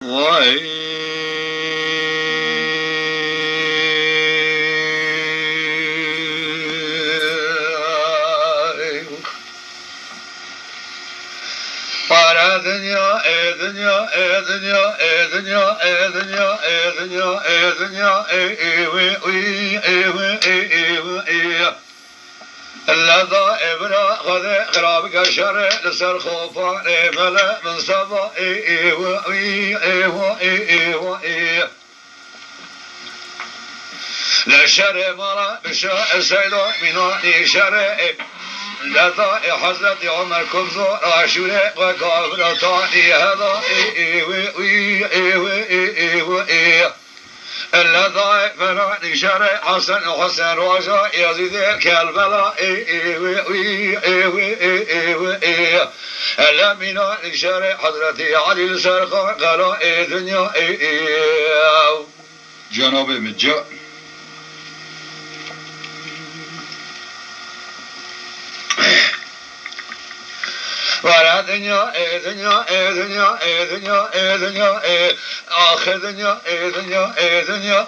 Para dünya, dünya, dünya, dünya, dünya, dünya, dünya, اللذا إبرا غذا غراب كشر لسر خوفان ملا من صبا لا شر ملا بشا سيدو مناني شر لذا حضرت عمر كبزو عاشورة وقابل طاني هذا اللذا مناني شر حسن حسن رجا يزيد كالبلا ألا مناني شر حضرت علي السرقان قال دنيا جناب مجا ولا دنيا دنيا دنيا دنيا دنيا آخر دنيا دنيا دنيا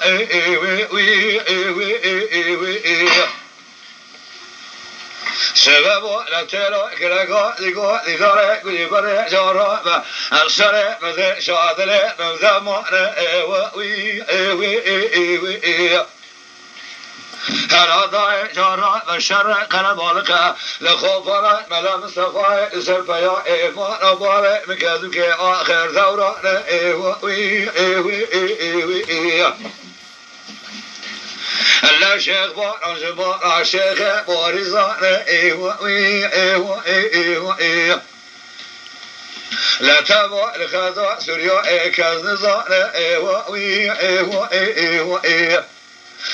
سبب لا ترى كلاقا لقا لدارة كل برا جارا ما أرسل مذا شاذل مذا معنى هذا جارا بشر قلبك لخوفنا ملا مصطفى سرفيا ما نبار مكذوك آخر ثورة الله شيخ بار أنجبار شيخ بارزان لا تبع الخذا سوريا كذنزان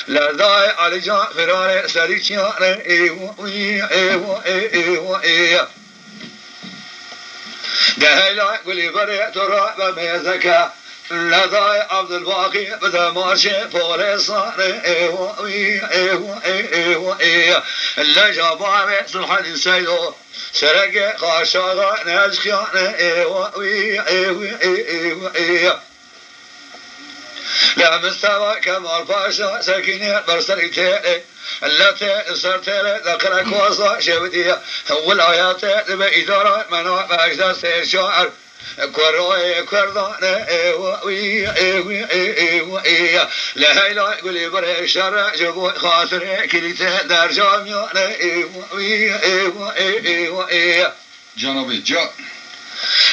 لا داعي على جان فرار سريشان دهلا قولي بري ترى بميزك لا داعي عبد الباقي بدا ماشي فورسان لا جابا سلحان سيدو سرق خاشاغا نازخيان لا مستوى كمال باشا سكينة برسل تيري التي سرتيري ذكرك وصا شبدية والآيات بإدارة منوع بأجدى سير شعر كروي كردان لهي لا يقولي بري شرع جبوي خاطري كليته در جامعان جناب جا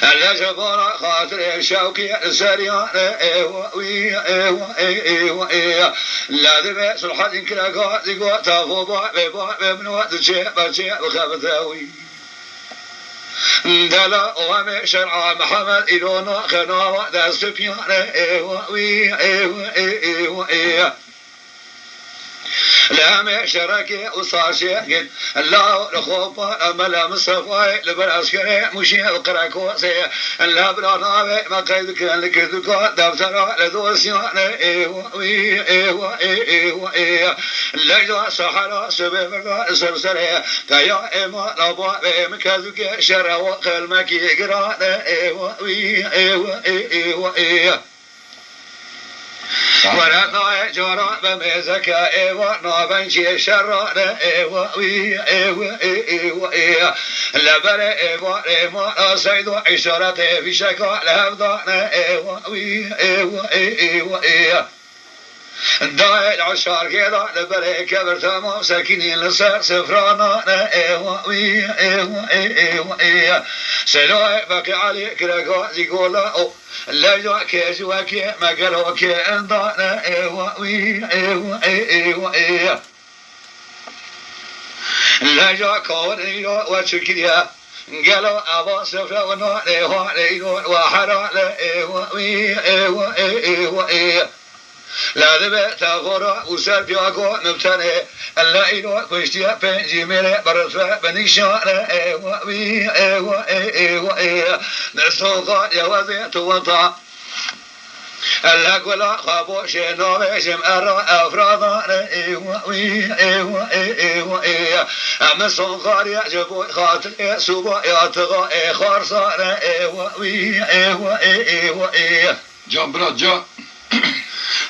ألا جبارا خاطر شوكي سريان لا دبي سلحان كلاقا زيقوا تافوبا بيبا بمنوات الشيء بشيء بخبثاوي دلا وامي شرع محمد إلونا خناوة دا سبيان لامي شركي وصار شيء الله رخوفا أملا مصطفى لبالعسكري مشي القراكوسي لا براناوي ما قيدك لك ذكا دفترا لدوسيان لجوا صحراء سبيبرا سرسري كيا إما لبا بمكذك شرع وخلمكي قران ورثا جرى بمزك ونابنشي شرى لبر ما سيد عشرة في شكا لهفضان داعي العشار كذا لبر كبر تمام ساكنين لسر سفرانا سلوى بقي عليك لقا زيقولا لا جواك جواك ما قالوك انضانا لا جواك ونيو وشكريا قالوا أبا سفرا ونوع وحرا لا ذبح تغرى وسر بياكو نبتني ألا إلو كشتيا بنجي ميري برفع بنيشان نسوقا يوزي توطا ألا قولا خابو شنو بيشم أرى أفرادا أما سوقا يعجبو خاطر سوبا يعتقى خارصا جا برا جا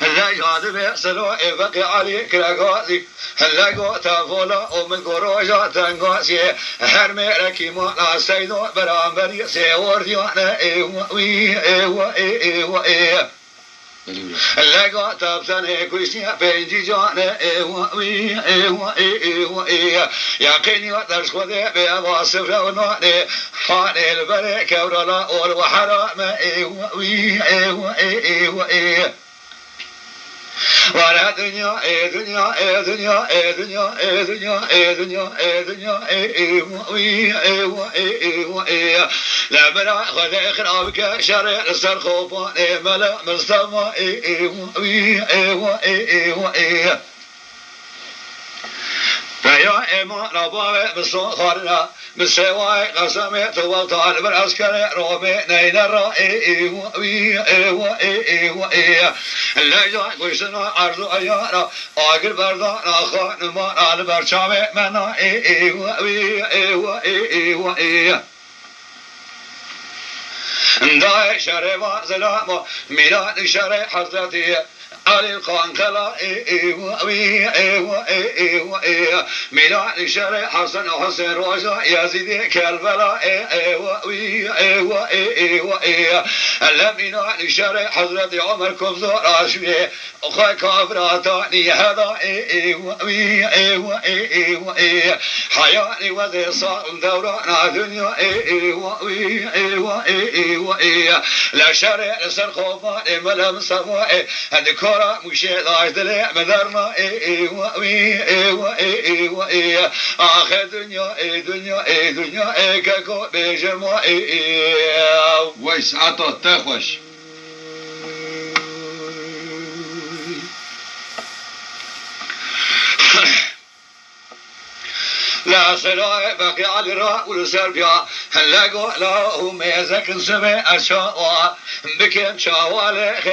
هلا جاذب سلو بقي علي كراغازي هلا جو تافولا ومن قروجا تنغاسي هرمي ركيمو لا سيدو برامبري سيوردي وانا وي هلا جو تابسن كويسيا بنجي جانا وي يا كيني ودرس خذي بواصف وناني حاني البري كورلا والوحرام وي ولا دنيا دنيا دنيا دنيا دنيا دنيا لا برا خذ خرابك شر السر خوفان ملا مصطفى فيا إما ربا بصون خارنا مسواي قسمي تو طالب العسكري رومي نين الرأي لا جاي قيسنا عرض أيارا آخر بردان آخان ما على برشامي منا داي شريفا زلاما ميلاد شري حضرتي علي القنقلة ميلاد شري حسن وحسين روجا يزيد كالبلا ميلاد شري حضرتي عمر كبزو راشوي أخي كافراتاني هذا حياني وذي صار دورنا دنيا لا شرع لسر خوفان ملم سماء هذي كرة مشيت عجلة مدرنا آخر دنيا دنيا كاكو بجمع ويس عطا تخوش لا سلاء بقي على الراء والسربيا هلا لا هم يزكن سمع أشواء بكم شوالخ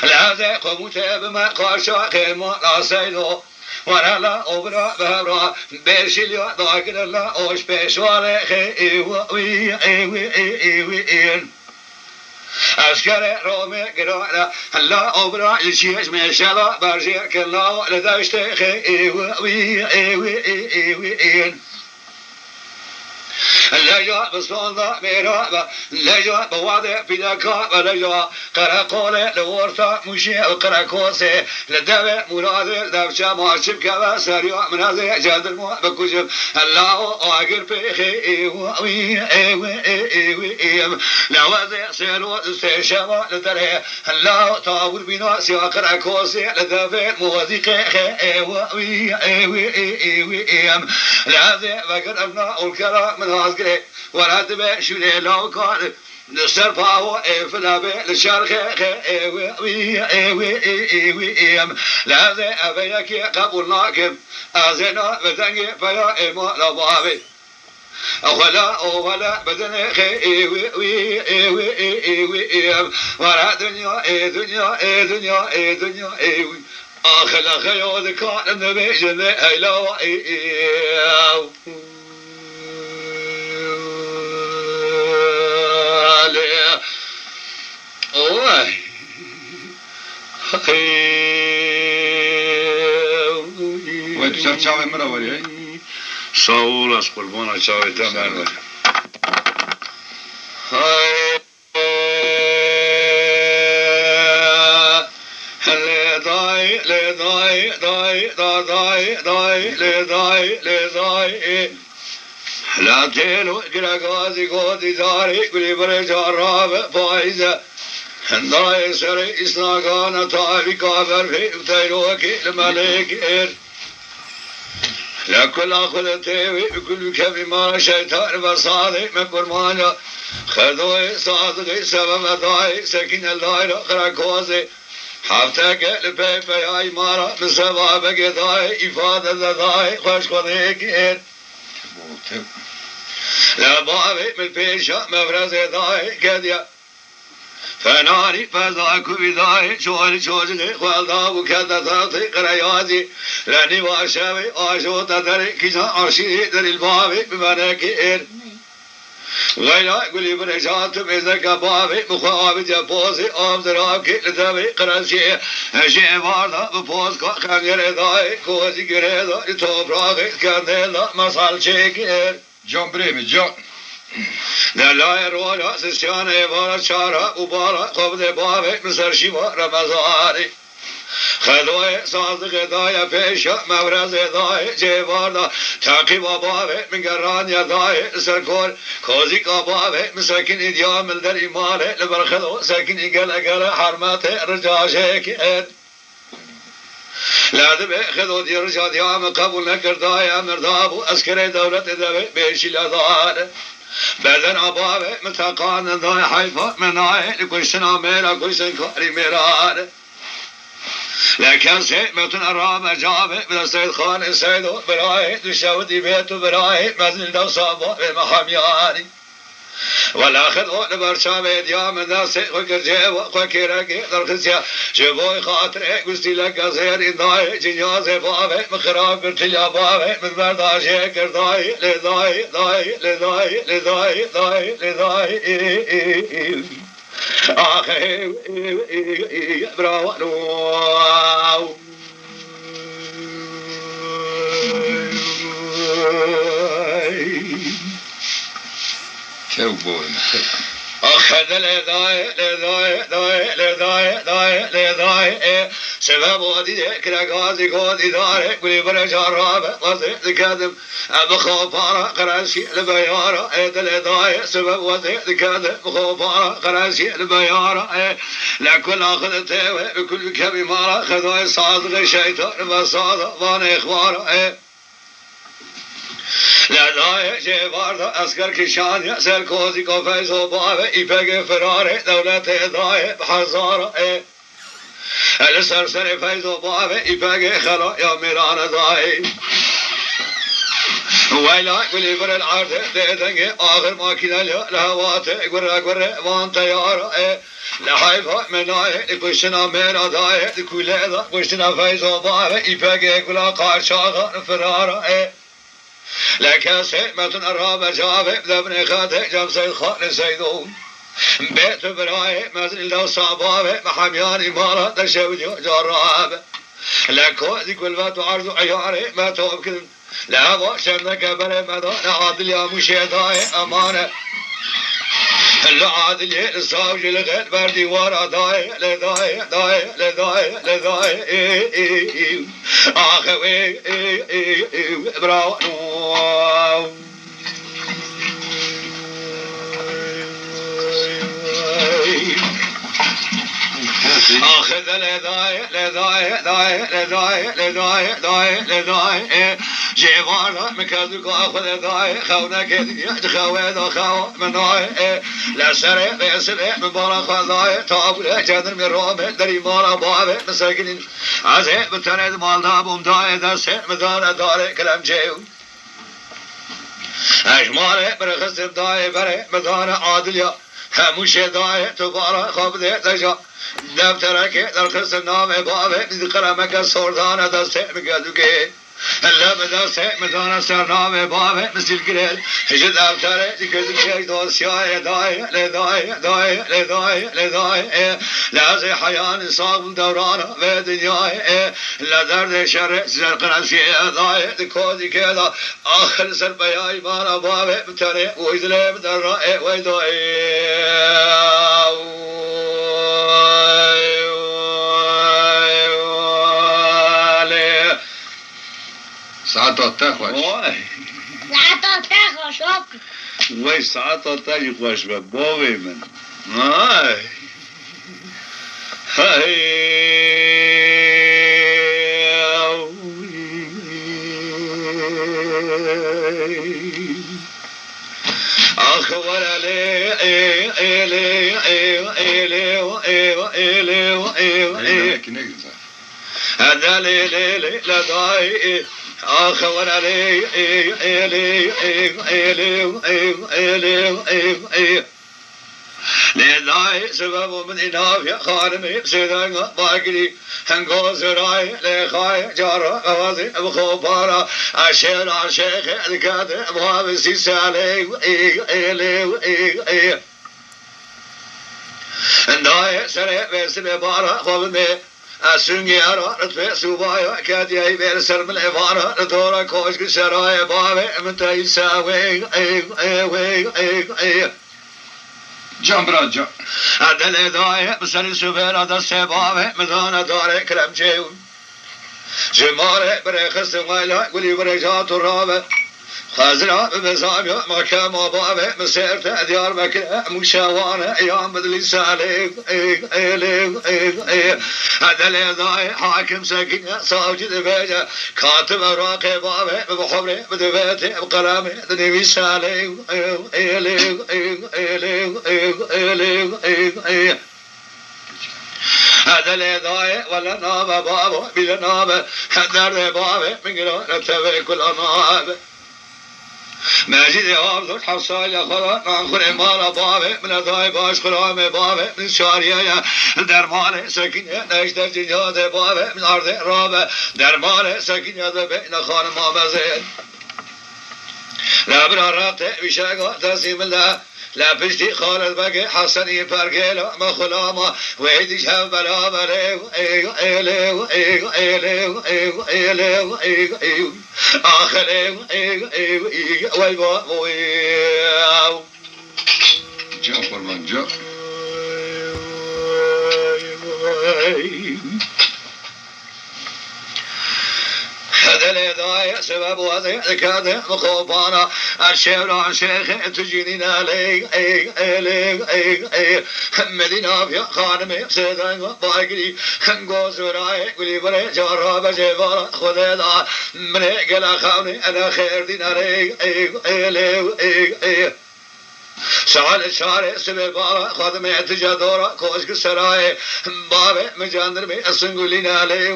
لا ذاق متاب ما قاشا قيمة لا سيدو ولا لا أبرا بهرا بيشيليا ذاكر لا أوش بيشوالخ عسكر رومي قرانا هلا أبرا الشيش من شلا برجع كلا لداشت لجا بصولا ميرابا لجا بوادع بلاكا لجا قراقولة لورثا مشي قراقوسي لدبع مراد دبشا ماشب كبا سريع منازع جاد المو بكوجب الله آخر بخي لوازع سيلو استشابا لدره الله طاول بنا سيا قراقوسي لدبع موزيق لازع بقر أبناء الكرام من هازقري ولا تبع شوني لو كان نصر فاو فلابي للشرخ لا ذي أبيك قبولناكم أزنا بدني فيا إما لبابي ولا بدني ولا دنيا آخر خيال كان النبي جل هيلا ويت شاف شاوي مرة ولي صاول أسقل بنا شاوي تمام هاي لا تلو كراغازي غودي داري كلي برجاراب فايزة هنداي سري إسناغانا تاري كابر في ابتيروك الملك لا كل أخذ تيوي بكل كفي ما شيطان بصادي من برمانا خذوي صادقي سبب داي سكين الله خراكوزي حفتك لبيبا يا إمارة من سبابك داي إفادة داي خوش خذيك لا بابي من بيشا مفرز داي كديا فناني فذاك بداي شوالي شوجي خالدا وكذا ذاتي قريازي لاني واشاوي آشو تدري كيسا عرشي در البابي بمناكير ويلا قولي برجعت بإذنك بابي مخابي جبوزي أمزراكي لدبي قرشي أشي باردا ببوز خانجر داي كوزي قريدا لتوبراغي كانديلا مصال شيكير جون بريمي جون لا رولا سيسيان إبارة شارع وبارة قبض بابي مسرشيبا رمزاري خدوه صادق دای بشا مورز دای جواردا تاقی بابا من گران یادای سرکور کوزی کباب مسکین دیامل در ایمان لبرخدو سکین گل حرمت رجاشه که لاد به خدو دی رجا دیام قبول نکردای مردابو اسکر دولت دبی بیشی لادار بدن آباب متقان دای حیفا منای لکوشنا میرا کوشن کاری میرار لكن سيمة الرام جابه بلا سيد خان سيدو براي دشاودي بيتو براي مزل دو صابو بمحامياني ولا خذو لبرشامي ديام الناس وكرجي وكيركي درخسيا جبوي خاطري قستي لك زير داي جنيازي بابي مخراب قرتليا بابي من برداشي كرداي لداي داي لداي لداي داي لداي آخه براوانو كيو بوي أخذ لداي لداي داي لداي داي لداي سبب ودي كراغازي قودي داري قولي برجع رابع وزي ذكادم بخوفارة قراشي لبيارة لداي سبب ودي ذكادم بخوفارة قراشي لبيارة لكل أخذ تيوي بكل كبي مارة خذوي صادق شيطان بصادق وان إخوارة لدای جواردا اسکر کشان یا سر کوزی کو فیضو بابه ایپگ فراره دولت دای بحزارا سر فیضو بابه ایپگ خلا یا میران دای ویلا قلی بر العرض دیدنگ آخر ماکینه لهوات گره وان تیارا لحیفا منای کشتنا میرا دای کوله دا کشتنا فیضو بابه ایپگ گلا قارشاغا فرارا لكن سيمة الرام جابه بابن خاته جاب سيد خان سيدو بيت براي مزل دو صابابه محمياني مالا تشوي جرابه لكو ذي كل ما تعرض عياري ما توكل لا وشنك بلا مدان عادل يا مشيداي امانه العادل الصاوج الغير بردي ورا داي لداي داي لداي لداي اخوي براو اخذ لداي لداي داي لداي لداي داي لداي جوار مكادو اخذ داي خونك خواد خو مناي لا سر بسر مبارك داي تابل جدر من روم دري مال باب مساكين عزي بتناد مال دابم داي دس مدار دار كلام جو اجمال برخص داي بر مدار عادل هموش داي تبارك خب دجا دفترك درخص نام باب ذكرمك سردان دست مقدوكي هلا بدرس مدان سرنامه بابه مثل قريل هجد أبتره ذكرت شيء دوسيا داي لداي داي لداي لداي لازم حيان صاب دورانه في دنياي لا درد شر زرقنا في داي ذكودي كذا آخر سر بياي مانا بابه بتره ويزله بدرائي ويداي ساعة تخوش ساعة تخوش وای ساعت آتایی خوش به باوی من آی آخوار علی ایلی ایلی هذا ليلي لداي آخر علي إلي لله سبب من إناف خانمي سيدنا باقري هنقوز راي لخاي جارة غوازي بخوبارا عشير عشيخ ذكاد مهابسي سالي انداي سري بسري بارا خوبمي اسونگی را رتبه سوبای کدی ای بر سر من ایوارا دورا کوشک سرای باوی منتای ساوی جان برا جان عدل دای بسری سوبر دست باوی مدان داره کلم جیون جماره بره خست ویلا گلی بره جات رابه خازنا بمزامي مكان مبابه مسيرت ديار بكر مشاوانه ايام بدلي سالي هذا اللي حاكم ساكن صاوجد بيجا كاتب راقي بابه بحبري بدبيتي بقلامي دنيوي سالي هذا اللي ضايع ولا نابه بابه بلا نابه هذا بابه من قلنا نتبع كل نابه ماجد عبد حصال يا خلا نخل مال بابه من ضاي باش خلام بابه من شاريه درمان سكينه نجد جناد بابه من ارض رابه درمان سكينه بين خان ما مزين لا برارت بشاغ تسيم الله لا بشتي خالد بقي حسني برقيلا ما خلاما ويدي شاب بلا بلا آخر والبا جان قربان جان هذا الهداية سبب وضع كذا مخوفانا الشير عن شيخ تجيني علي مدينة في خانمي سيدان باقري غوز راي قولي بري جرب جبارا خذ من قلا خاوني انا خير دين علي سال شارع سببارا خادم تجادورا کوشک سرای باب مجاندر میں اسنگولین علی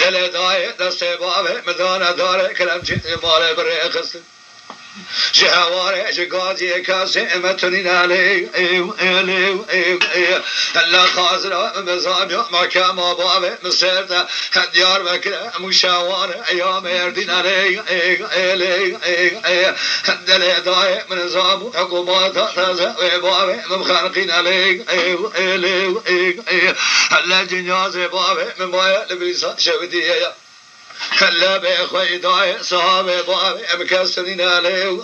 دل دای دست باب مدان دار کلم چه مال برخست جهوار جگازی کاسه امتنین علی الله خازر مزام مکام باب مسرد دیار بکر مشاوان ایام اردین علی دل دای منظام حکومات تازه و باب مخانقین علی الله جناز باب ممایل بریسا شودیه هلا بأخوي داي صحابي بابي مكسرين عليه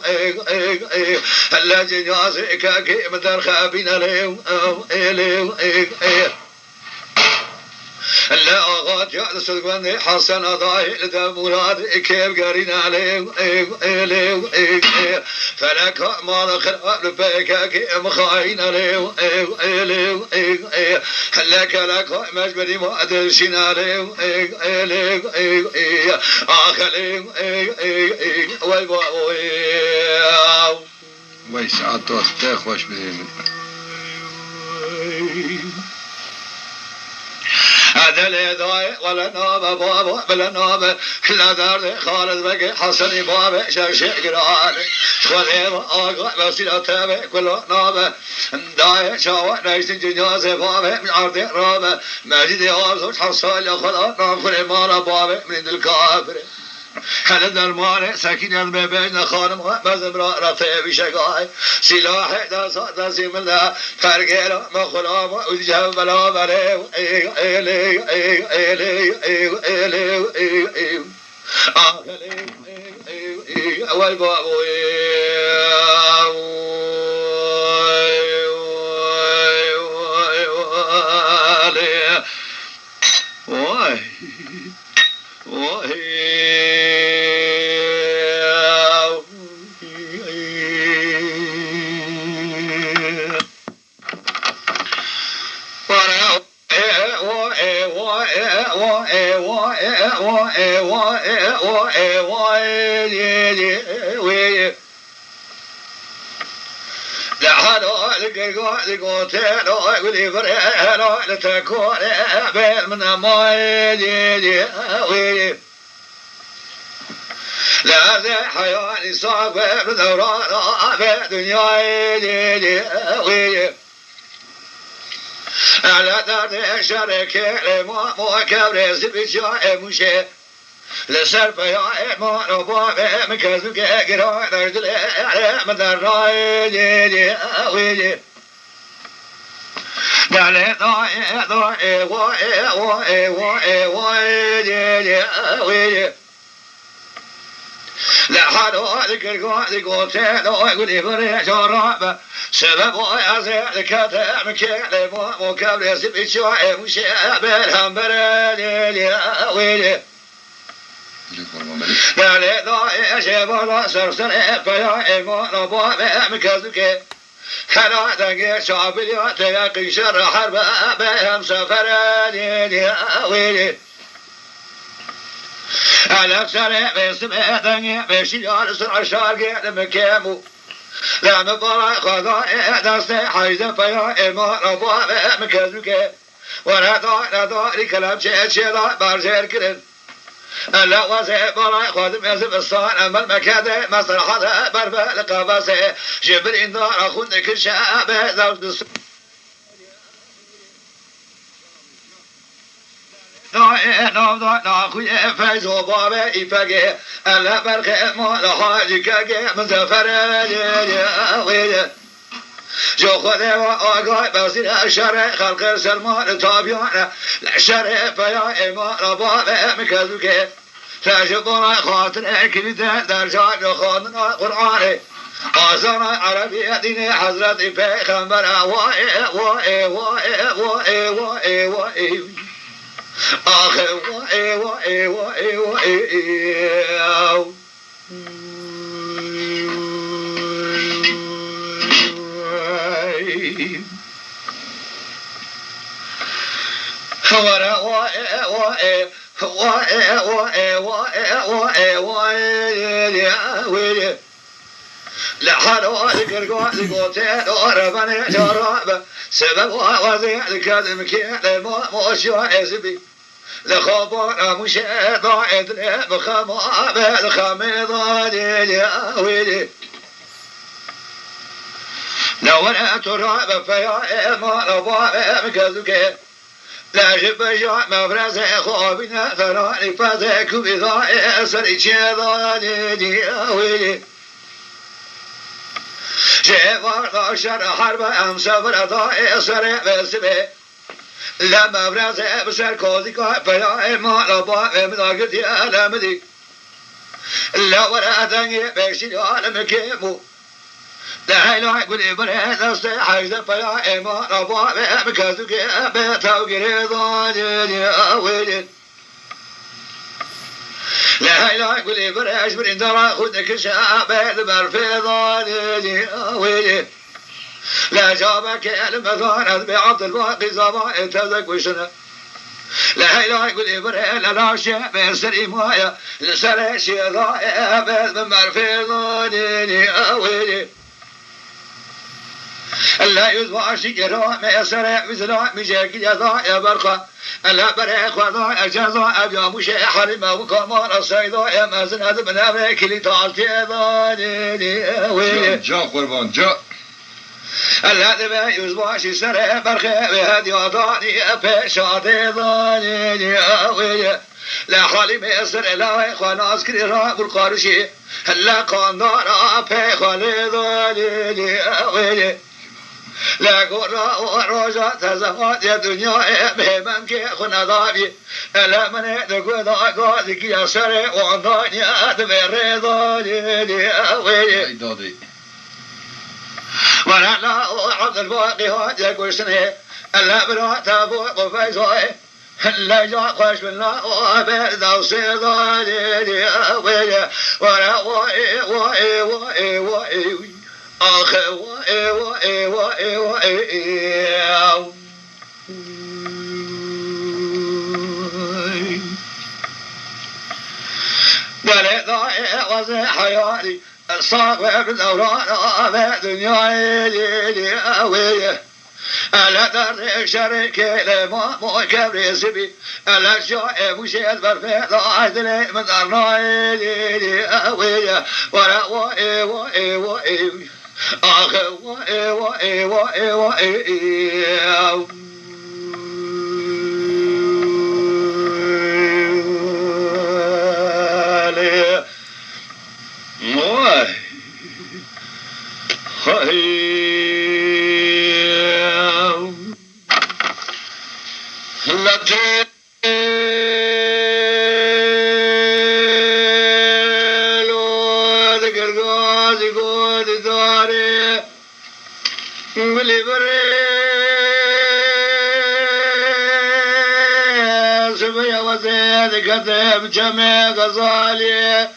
هلا جنازي كاكي مدار خابين عليه هلا أغاد يا سلمان حسن أضاي لدا مراد كيف قارين عليه فلك ما خراب لبيكاكي مخاين عليه هلا لك مجبري ما أدرشين عليه آخر وای ساعت دوسته خوش بدیم هذا الهداية ولا نابة بابا بلا نابة لا دار خالد بقي حسني بابا شاشي قراني خذيب آقا بسيلة تابع كل نابة داية شاوة نيشت جنازة بابا من عرض رابة ماجد يوابزوج حصال يخلا نامخل إمارة بابا من الكافر هل درمان سكين بين خانم مزم رفته بشقاي سلاح دازم الله فرقيلا مخلام وجه بلا بلا والبابو لازم حياتي صعب بدوران في دنياي ليلي ويلي على دار شركة ما كبرز بجاء مشي لسر بيا ما ربا مكذوك قراء نجدل على مدار ليلي ويلي دالي ضاي ضاي واي واي واي واي ليلي ويلي لا حلو ذكر قاعد قلت لا يقول يبري جرابه سبب ويازي كذا مكيل مو كبر يسب شوي مش بالهم برلي ويلي لا لا لا شباب سرسر فيا ما ربا مكذوك حنا دقي شعب اليوت يقي شر حرب بهم سفر ويلي على سرع باسم دنيا بشيال سرع شارق لمكامو لا مبارا خضاء دست حيزة فيا إما ربا مكذوك ولا ضاء لكلام شيء بارجير كرن ألا وزي برا خادم يزب الصان أما المكادة مصر حدا بربا لقباسة جبر إندار أخون كل شعب زوج دس نام ناخوی فیض و باب ایفگه الله برخه ما لحاجی که مزفر ویده جو خود و آگاه بسیر شر خلق سلمان تابیان لشر فیا اما رباب مکذو که تجبر خاطر کلید در جای خواندن قرآن آزان عربی دین حضرت پیغمبر وای وای وای وای وای وای آخه وای وای وای وای ورا وای وای وای وای وای وای وای لحالو ذكر قوتي ضربني جراب سبب وضيع الكذب كي موشي وعزبي لخبر مش ضاعت بخما بالخميض يا ويلي لو انا تراب فيا ما ربا مكذوك لا جب جاء مفرز خوابنا ثراني فازك بضاع سريتي يا ويلي جوار شر حرب ام سفر ضاع سر بسبه لما برز بسر كوزي كا بلا ما لبا مداقت يا لمدي لا ورا دنيا بشي عالم كيمو لا لا يقول برز است حيز بلا ما لبا مكذوك بتاو غريضان يا ويل لا لا يقول برز برندرا خدك شعب المرفضان يا ويل لا جابك المثانة بعبد الباقي زمان تذك وشنا لا لا يقول إبراهيم لا شيء بسري مايا لسر شيء ضائع من مرفضاني أولي لا يزوى شجرة ما يسرع مثل مشاكل يضايع برقة لا بريق وضايع جزاء أبيا مش حرم وكمان السيدو يا مازن هذا من أمريك اللي تعطي ضاني أولي جا قربان جا الذي ما يزواج سر برخه بهدي وضاني بشا ضاني أوي لا حالي مصر لا خناس كريرا بالقارشي لا قندارا بخالي ضاني أوي لا قرا وروجا تزهات يا دنيا بهمم كي خنادابي لا من دغو دغو ذكي سر وضاني ادمر ضاني أوي دادي ولا لا عبد الباقي هاد يقول سنه الا بلا تابو فايزوي لا جا خوش بالله وابد اوصي ضالي ولا واي واي واي واي اخ واي واي واي واي ولا ضايع وزي حياتي الصاغ بالدوران دنياي لي أوي ألا درد شر كلمة مو كبري سبي ألا جاء مشيت برفع لا عدل من أرناي أوي ورا وإي وإي وإي آخ وإي وإي وإي وإي كذب جميع غزالي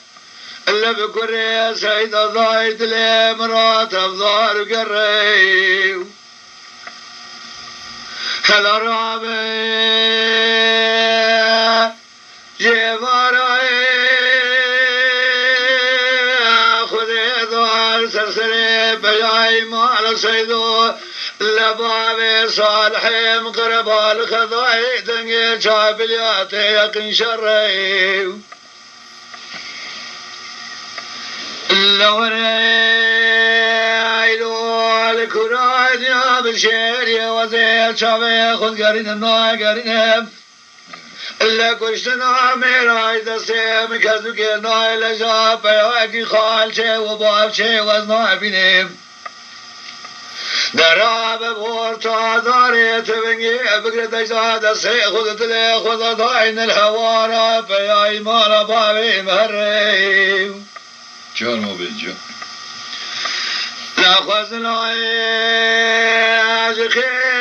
اللي بكري سيدة ضايد لي مرات أفضار قريب هلا رابي جيباري خذي ضار سرسري بجاي مال سيدو لبابي صالحي مقرب الخضاي دنيا شابلياتي يقين شري لوري الكرايد يا بالشير وزي شابي خذ قرين النوع قرينهم إلا كشتنا ميراي دسيم كذوك النوع لجاب يواكي خال شي وباب شي وزنوع بينهم دراب بورتا داري تبنجي بقرد اجداد سيخذ تلي خذ ضاين الحوارى فيا ايمان بابي مهري جان مو بيجا لا خزنا خير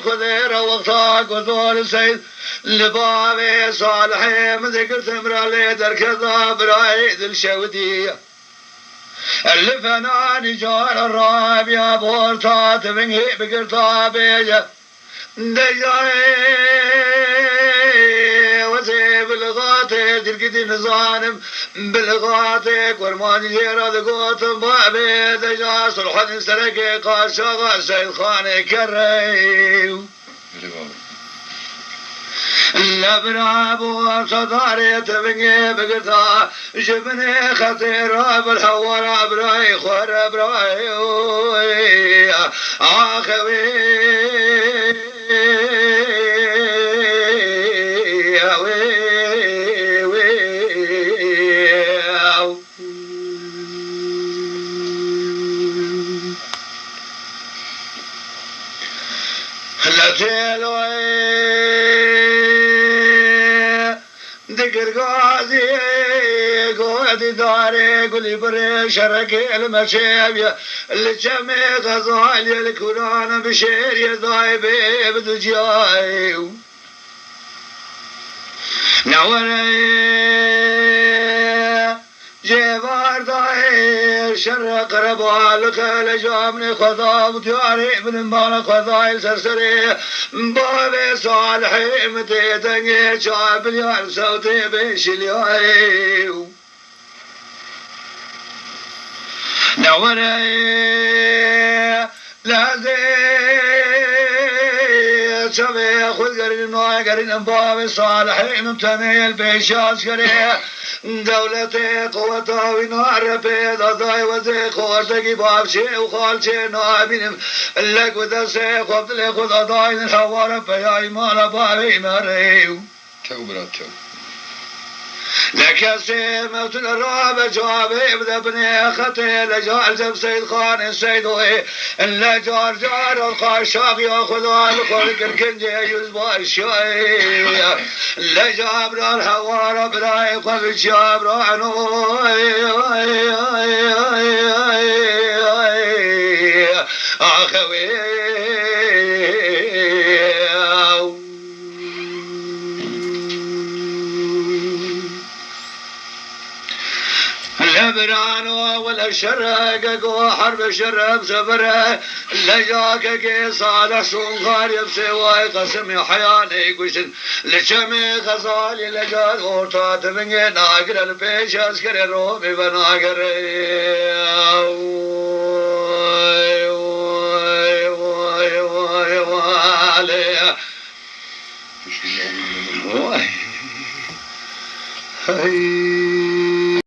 خذ وقتا قدور سيد لبابي صالحي من ذكر تمرالي دركضا برايد الشوديه اللي فناني جار الراب يا بورتا تبني بقرطا بيجا دجاري وزي بالغاتي دلقتي نظانم بالغاتي قرماني جيرا دقوتم بابي دجار صلحان سرقي قال شغال سيد خاني كريم لبراب صداري تبني بقرطا جبني خطير بالحوار براي خور براي آخوي قرقازي قوتي داري قولي بري شركي المشيب اللي جمي غزالي الكوران بشير يضايبي بدو جاي نوري جيبار داير شرق ربالك لجامني خضا متياري من مبانا خضايل سرسري بابي صالحي متيتني شعب اليار صوتي بشلياري نوري لازي شبي خذ قرين نوع قرين بابي صالحي ممتني البيشا عسكري دولتي قوتها ونار بيض ضاي وزي خوارتكي باب شيء وخال شيء نابين لك ودسي خبط لي خذ ضاي الحوار بيا ايمان بابي مريو تو برات تو لك سيمة الراب جوابي ابدا بني خطي لجال جب سيد خان السيدو اللي جار جار الخاشاق ياخذ الخلق الكنجي يزبا الشاي اللي جابر الحوار براي قبل جابر عنو اخوي لبرانو ولا شرق قو حرب شرب سفره لجاك كي صالح سونغار يبسي واي قسم حياني قشن لشمي غزالي لجاد ورطا تبنجي ناقر البيش اسكر رومي بناقر